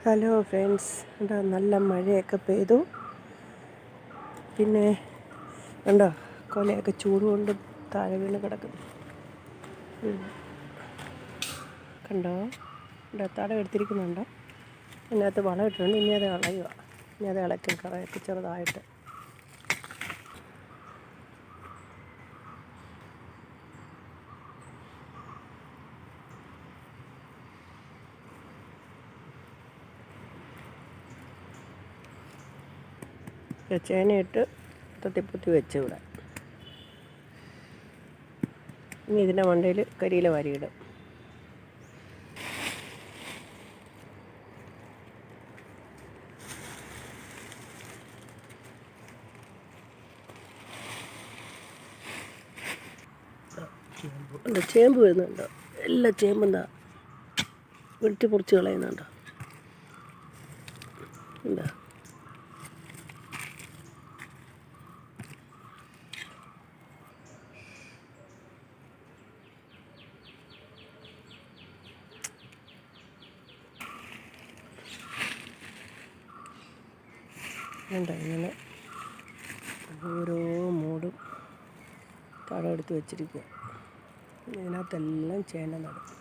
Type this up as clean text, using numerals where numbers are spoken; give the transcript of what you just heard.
Hello friends, എന്താ നല്ല മഴയൊക്കെ പെയ്തു. പിന്നെ ഉണ്ടോ കൊലയൊക്കെ ചൂട് കൊണ്ട് താഴെ വീണ് കിടക്കുന്നു. കണ്ടോ, തടം എടുത്തിരിക്കുന്നുണ്ടോ? അതിനകത്ത് വളം ഇട്ടിട്ടുണ്ട്. ഇനി അത് കളയുക. ഇനി അത് ഇളക്കി കളയൊക്കെ ചെറുതായിട്ട്. ചേനയിട്ട് തത്തിപ്പൊത്തി വെച്ച് ഇവിടെ. ഇനി ഇതിൻ്റെ മണ്ടയിൽ കരിയില വാരിയിടും. ചേമ്പ് വരുന്നുണ്ടോ? എല്ലാ ചേമ്പെന്താ വെട്ടി പൊറിച്ച് കളയുന്നുണ്ടോ? എന്താ എന്താ ഇങ്ങനെ ഓരോ മൂടും തടം എടുത്ത് വെച്ചിരിക്കുക. ഇതിനകത്തെല്ലാം ചേന നടും.